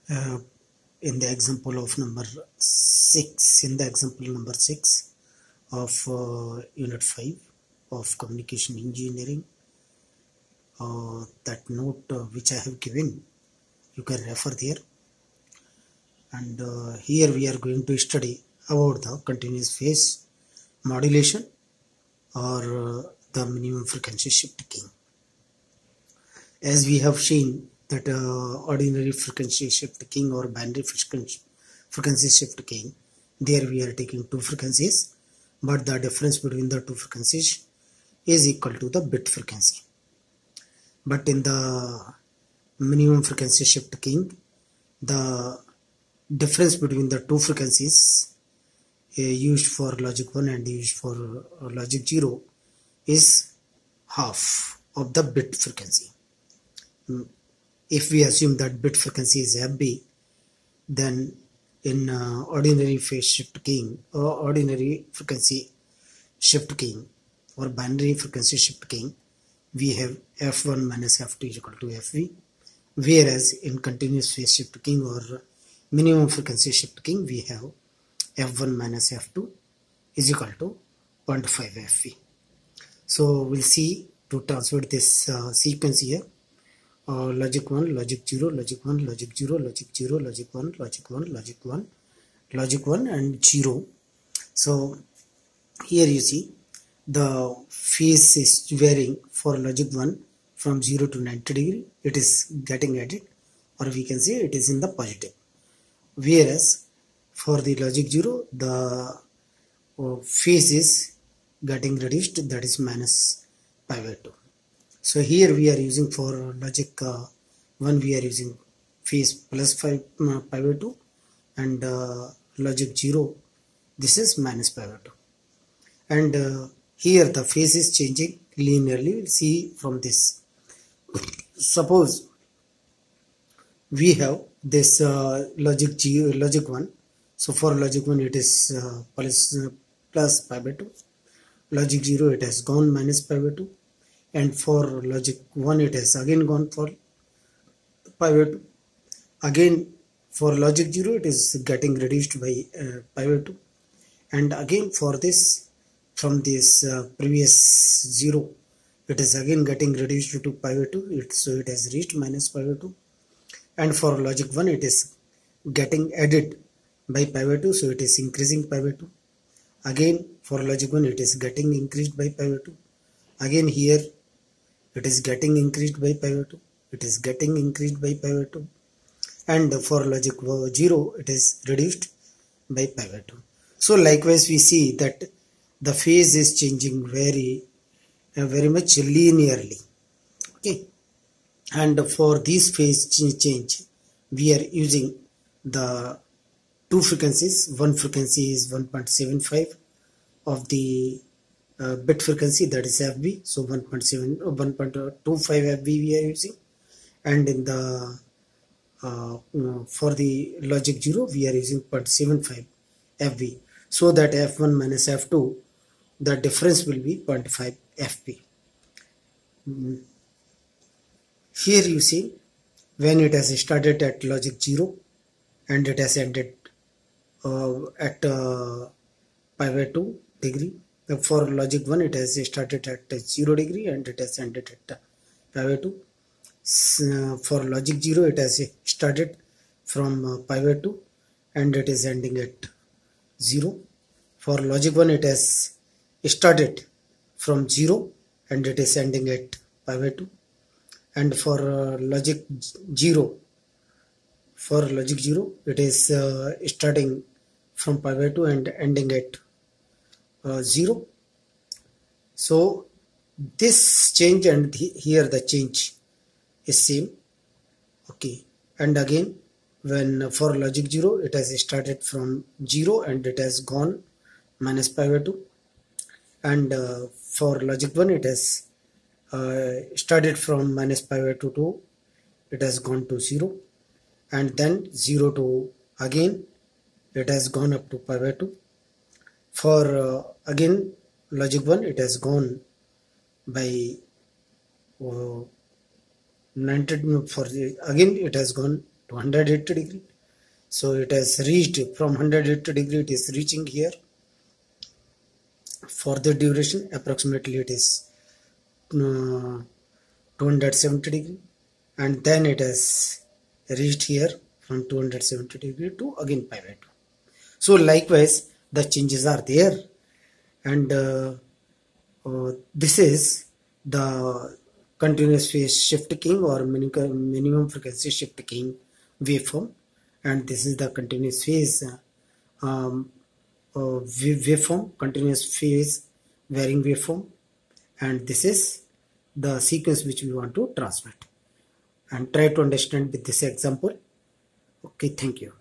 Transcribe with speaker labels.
Speaker 1: uh, in the example of number 6, in the example number 6 of unit 5 of communication engineering, that note which I have given, you can refer there. And here we are going to study about the continuous phase modulation or the minimum frequency shift keying. As we have seen that ordinary frequency shift keying or binary frequency shift keying, there we are taking two frequencies, but the difference between the two frequencies is equal to the bit frequency. But in the minimum frequency shift keying, the difference between the two frequencies used for logic 1 and used for logic 0 is half of the bit frequency. If we assume that bit frequency is FB, then in ordinary phase shift keying or ordinary frequency shift keying or binary frequency shift keying, we have F1 minus F2 is equal to FV, whereas in continuous phase shift keying or minimum frequency shift keying, we have F1 minus F2 is equal to 0.5 FV. So we'll see to transfer this sequence here. Logic 1, logic 0, logic 1, logic 0, logic 0, logic 1, logic 1, logic 1, logic 1 and 0. So here you see the phase is varying for logic 1 from 0 to 90 degree. It is getting added, or we can say it is in the positive. Whereas for the logic 0, the phase is getting reduced, that is minus pi by 2. So here we are using for logic 1, we are using phase plus pi by 2, and logic 0, this is minus pi by 2. And here the phase is changing linearly. We'll see from this. Suppose we have this logic 1. So for logic 1 it is plus pi by 2. Logic 0 it has gone minus pi by 2. And for logic 1 it has again gone for pi by 2. Again for logic 0 it is getting reduced by pi by 2. And again for this, from this previous 0, it is again getting reduced to pi by 2. So it has reached minus pi by 2. And for logic 1 it is getting added by pi by 2. So it is increasing pi by 2. Again for logic 1 it is getting increased by pi by 2. Again here it is getting increased by pi by 2. It is getting increased by pi by 2. And for logic 0 it is reduced by pi by 2. So likewise we see that the phase is changing very much linearly. Okay. And for this phase change, we are using the two frequencies. One frequency is 1.75 of the bit frequency, that is FB. So 1.25 FB we are using. And in the for the logic 0 we are using 0.75 FB. So that F1 minus F2, the difference will be 0.5 FB. Here you see when it has started at logic 0 and it has ended at pi by 2 degree. For logic 1 it has started at 0 degree and it has ended at pi by 2. For logic 0 it has started from pi by 2 and it is ending at 0. For logic 1 it has started from 0 and it is ending at pi by 2. And for logic 0, it is starting from pi by 2 and ending at 0. So this change and here the change is same. Okay. And again when for logic 0 it has started from 0 and it has gone minus pi by 2. And for logic 1 it has started from minus pi by 2 to it has gone to 0, and then 0 to again it has gone up to pi by 2. For again logic 1 it has gone by 90, for the, again it has gone to 180 degree. So it has reached from 180 degree, it is reaching here. For the duration approximately it is 270 degree, and then it has reached here from 270 degree to again pi by 2. So likewise the changes are there, and this is the continuous phase shift keying or minimum frequency shift keying waveform, and this is the continuous phase waveform, continuous phase varying waveform, and this is the sequence which we want to transmit. And try to understand with this example. Okay, thank you.